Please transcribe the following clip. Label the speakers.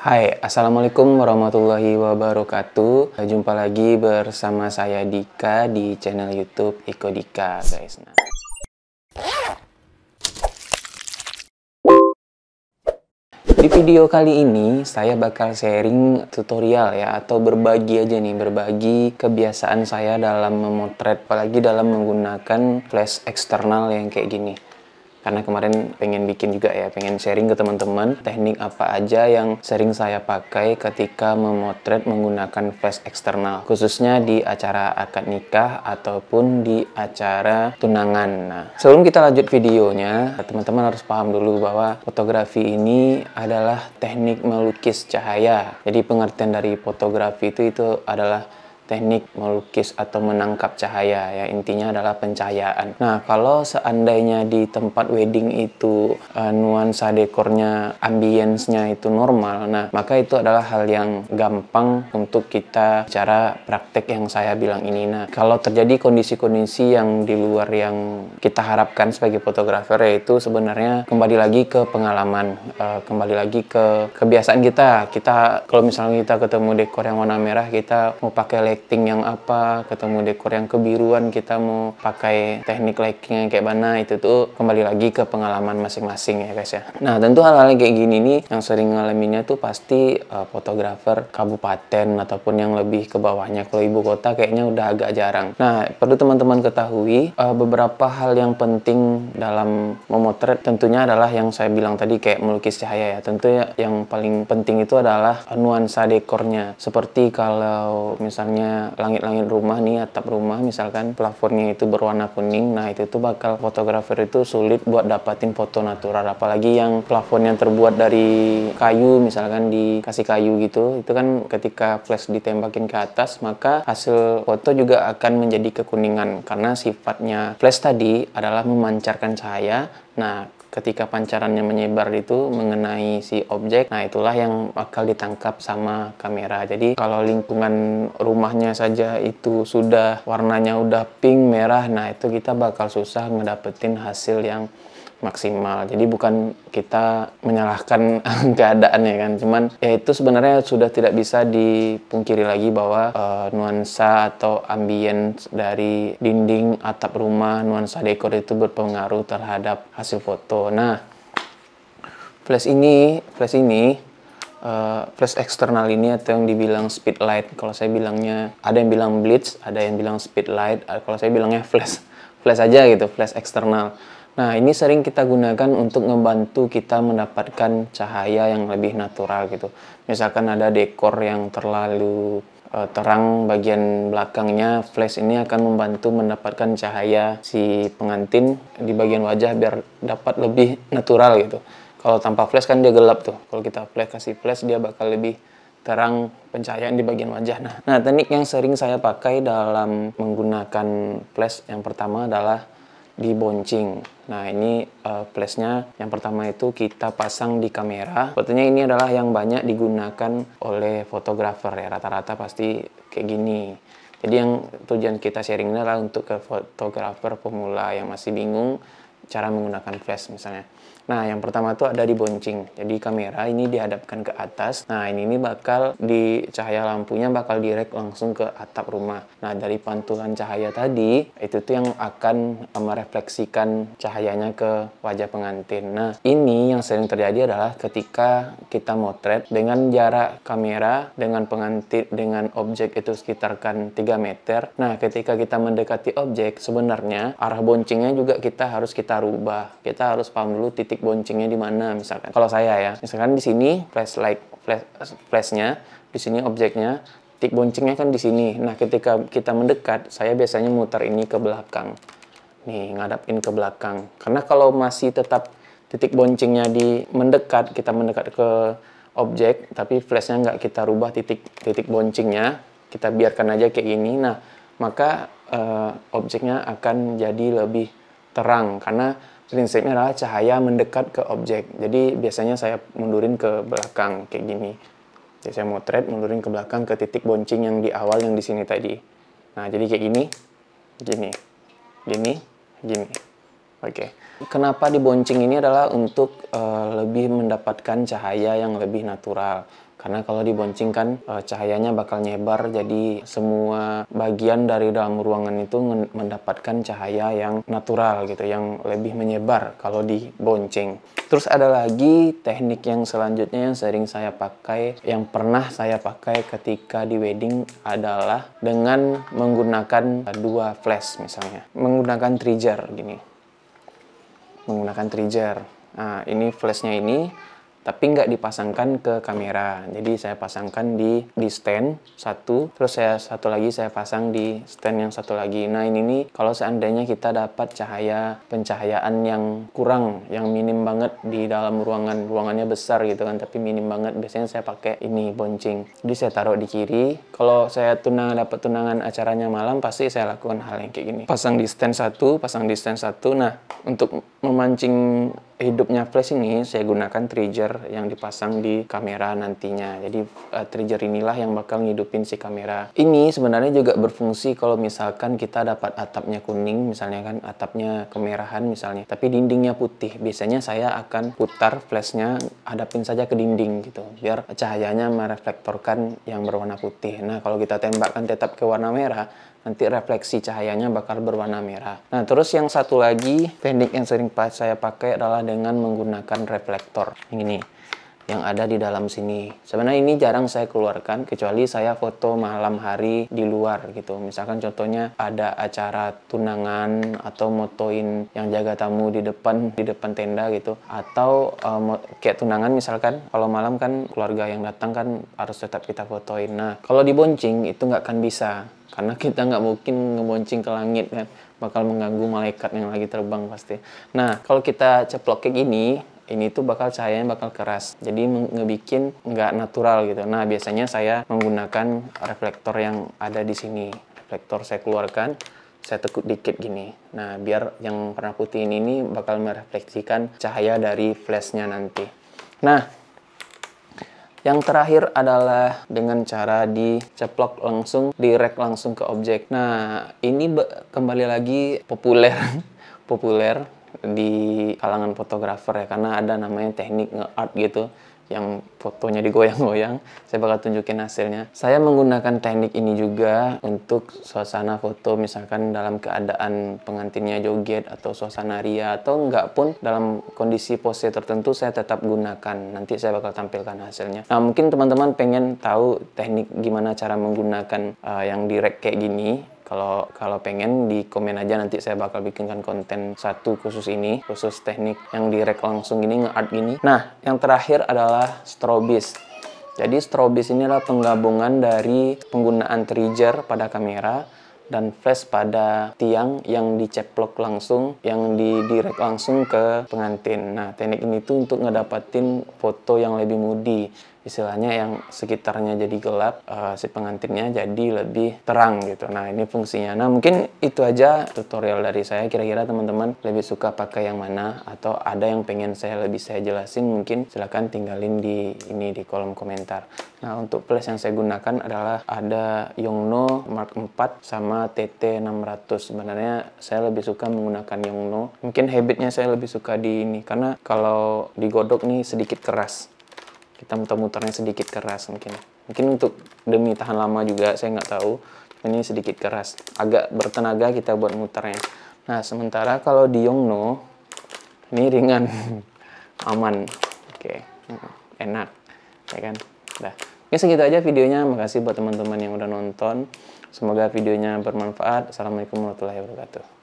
Speaker 1: Hai, Assalamualaikum warahmatullahi wabarakatuh. Jumpa lagi bersama saya Dika di channel YouTube Iko Dika, guys. Di video kali ini saya bakal sharing tutorial ya, atau berbagi aja nih, berbagi kebiasaan saya dalam memotret, apalagi dalam menggunakan flash eksternal yang kayak gini. Karena kemarin pengen bikin juga ya, pengen sharing ke teman-teman teknik apa aja yang sering saya pakai ketika memotret menggunakan flash eksternal, khususnya di acara akad nikah ataupun di acara tunangan. Nah, sebelum kita lanjut videonya, teman-teman harus paham dulu bahwa fotografi ini adalah teknik melukis cahaya. Jadi pengertian dari fotografi itu adalah teknik melukis atau menangkap cahaya ya, intinya adalah pencahayaan. Nah, kalau seandainya di tempat wedding itu nuansa dekornya, ambience-nya itu normal, nah maka itu adalah hal yang gampang untuk kita cara praktek yang saya bilang ini. Nah, kalau terjadi kondisi-kondisi yang di luar yang kita harapkan sebagai fotografer, yaitu sebenarnya kembali lagi ke pengalaman, kembali lagi ke kebiasaan kita. Kalau misalnya kita ketemu dekor yang warna merah, kita mau pakai lighting yang apa, ketemu dekor yang kebiruan, kita mau pakai teknik lighting yang kayak mana, itu tuh kembali lagi ke pengalaman masing-masing ya guys ya. Nah, tentu hal-hal kayak gini nih yang sering ngalaminnya tuh pasti fotografer kabupaten ataupun yang lebih ke bawahnya. Kalau ibu kota kayaknya udah agak jarang. Nah, perlu teman-teman ketahui beberapa hal yang penting dalam memotret, tentunya adalah yang saya bilang tadi kayak melukis cahaya ya. Tentu ya, yang paling penting itu adalah nuansa dekornya. Seperti kalau misalnya langit-langit rumah nih, atap rumah misalkan plafonnya itu berwarna kuning, nah itu tuh bakal fotografer itu sulit buat dapatin foto natural. Apalagi yang plafon yang terbuat dari kayu, misalkan dikasih kayu gitu, itu kan ketika flash ditembakin ke atas, maka hasil foto juga akan menjadi kekuningan karena sifatnya flash tadi adalah memancarkan cahaya. Nah, ketika pancarannya menyebar itu mengenai si objek, nah itulah yang bakal ditangkap sama kamera. Jadi kalau lingkungan rumahnya saja itu sudah warnanya udah pink, merah, nah itu kita bakal susah ngedapetin hasil yang maksimal. Jadi bukan kita menyalahkan keadaan ya kan, cuman ya itu sebenarnya sudah tidak bisa dipungkiri lagi bahwa nuansa atau ambience dari dinding atap rumah, nuansa dekor itu berpengaruh terhadap hasil foto. Nah, flash eksternal ini atau yang dibilang speedlight, kalau saya bilangnya, ada yang bilang blitz, ada yang bilang speedlight, kalau saya bilangnya flash aja gitu, flash eksternal. Nah, ini sering kita gunakan untuk membantu kita mendapatkan cahaya yang lebih natural gitu. Misalkan ada dekor yang terlalu terang bagian belakangnya, flash ini akan membantu mendapatkan cahaya si pengantin di bagian wajah biar dapat lebih natural gitu. Kalau tanpa flash kan dia gelap tuh. Kalau kita kasih flash, dia bakal lebih terang pencahayaan di bagian wajah. Nah, teknik yang sering saya pakai dalam menggunakan flash yang pertama adalah diboncing. Nah, ini flashnya yang pertama itu kita pasang di kamera. Sebetulnya ini adalah yang banyak digunakan oleh fotografer ya, rata-rata pasti kayak gini. Jadi yang tujuan kita sharing ini adalah untuk ke fotografer pemula yang masih bingung cara menggunakan flash misalnya. Nah, yang pertama itu ada diboncing. Jadi kamera ini dihadapkan ke atas. Nah, ini bakal di cahaya lampunya bakal direct langsung ke atap rumah. Nah, dari pantulan cahaya tadi, itu tuh yang akan merefleksikan cahayanya ke wajah pengantin. Nah, ini yang sering terjadi adalah ketika kita motret dengan jarak kamera dengan pengantin dengan objek itu sekitar 3 meter. Nah, ketika kita mendekati objek, sebenarnya arah boncengnya juga kita rubah. Kita harus paham dulu titik boncengnya di mana. Misalkan kalau saya ya, misalkan di sini flashnya, di sini objeknya, titik boncengnya kan di sini. Nah, ketika kita mendekat, saya biasanya muter ini ke belakang. Nih, ngadapin ke belakang. Karena kalau masih tetap titik boncengnya kita mendekat ke objek, tapi flashnya nggak kita rubah titik boncengnya, kita biarkan aja kayak gini. Nah, maka objeknya akan jadi lebih terang karena prinsipnya adalah cahaya mendekat ke objek. Jadi biasanya saya mundurin ke belakang kayak gini. Jadi saya motret mundurin ke belakang ke titik bonceng yang di awal yang di sini tadi. Nah, jadi kayak gini. Oke. Kenapa dibonceng ini adalah untuk lebih mendapatkan cahaya yang lebih natural. Karena kalau dibonceng kan cahayanya bakal nyebar, jadi semua bagian dari dalam ruangan itu mendapatkan cahaya yang natural gitu, yang lebih menyebar kalau dibonceng. Terus ada lagi teknik yang selanjutnya yang sering saya pakai, yang pernah saya pakai ketika di wedding adalah dengan menggunakan dua flash misalnya. Menggunakan trigger gini. Menggunakan trigger. Nah, ini flashnya ini tapi nggak dipasangkan ke kamera. Jadi saya pasangkan di stand satu, terus satu lagi saya pasang di stand yang satu lagi. Nah, ini nih kalau seandainya kita dapat pencahayaan yang kurang, yang minim banget di dalam ruangannya besar gitu kan, tapi minim banget, biasanya saya pakai ini bonceng. Jadi saya taruh di kiri. Kalau saya dapat tunangan acaranya malam, pasti saya lakukan hal yang kayak gini. Pasang di stand satu, pasang di stand satu. Nah, untuk memancing hidupnya flash ini saya gunakan trigger yang dipasang di kamera nantinya. Jadi trigger inilah yang bakal ngidupin si kamera. Ini sebenarnya juga berfungsi kalau misalkan kita dapat atapnya kuning, misalnya kan atapnya kemerahan misalnya, tapi dindingnya putih. Biasanya saya akan putar flashnya, hadapin saja ke dinding gitu, biar cahayanya mereflektorkan yang berwarna putih. Nah, kalau kita tembakkan tetap ke warna merah, nanti refleksi cahayanya bakal berwarna merah. Nah, terus yang satu lagi teknik yang sering saya pakai adalah dengan menggunakan reflektor ini yang ada di dalam sini. Sebenarnya ini jarang saya keluarkan kecuali saya foto malam hari di luar gitu. Misalkan contohnya ada acara tunangan atau motoin yang jaga tamu di depan tenda gitu, atau kayak tunangan misalkan kalau malam kan keluarga yang datang kan harus tetap kita fotoin. Nah, kalau dibonceng itu nggak akan bisa, karena kita nggak mungkin ngebonceng ke langit kan, bakal mengganggu malaikat yang lagi terbang pasti. Nah, kalau kita ceplok kayak gini, ini tuh cahayanya bakal keras, jadi ngebikin nggak natural gitu. Nah, biasanya saya menggunakan reflektor yang ada di sini. Reflektor saya keluarkan, saya tekuk dikit gini. Nah, biar yang warna putih ini bakal merefleksikan cahaya dari flashnya nanti. Nah, yang terakhir adalah dengan cara diceplok langsung, direct langsung ke objek. Nah, ini kembali lagi populer populer di kalangan fotografer ya, karena ada namanya teknik nge-art gitu, yang fotonya digoyang-goyang. Saya bakal tunjukin hasilnya. Saya menggunakan teknik ini juga untuk suasana foto, misalkan dalam keadaan pengantinnya joget atau suasana ria, atau enggak pun dalam kondisi pose tertentu saya tetap gunakan. Nanti saya bakal tampilkan hasilnya. Nah, mungkin teman-teman pengen tahu teknik gimana cara menggunakan yang direct kayak gini. Kalau pengen, di komen aja, nanti saya bakal bikinkan konten satu khusus ini, khusus teknik yang direct langsung gini, nge-art gini. Nah, yang terakhir adalah strobis. Jadi strobis ini adalah penggabungan dari penggunaan trigger pada kamera dan flash pada tiang yang diceplok langsung, yang direct langsung ke pengantin. Nah, teknik ini tuh untuk ngedapatin foto yang lebih moody. Istilahnya yang sekitarnya jadi gelap, si pengantinnya jadi lebih terang gitu. Nah, ini fungsinya. Nah, mungkin itu aja tutorial dari saya. Kira-kira teman-teman lebih suka pakai yang mana, atau ada yang pengen saya jelasin, mungkin silahkan tinggalin di kolom komentar. Nah, untuk flash yang saya gunakan adalah ada Yongnuo Mark 4 sama TT600. Sebenarnya saya lebih suka menggunakan Yongnuo. Mungkin habitnya saya lebih suka di ini, karena kalau digodok nih sedikit keras. Kita muter-muternya sedikit keras mungkin untuk demi tahan lama juga, saya nggak tahu. Ini sedikit keras, agak bertenaga kita buat muternya. Nah, sementara kalau di Yongnuo ini ringan, aman, oke, enak, ya kan? Udah. Oke, segitu aja videonya. Makasih buat teman-teman yang udah nonton. Semoga videonya bermanfaat. Assalamualaikum warahmatullahi wabarakatuh.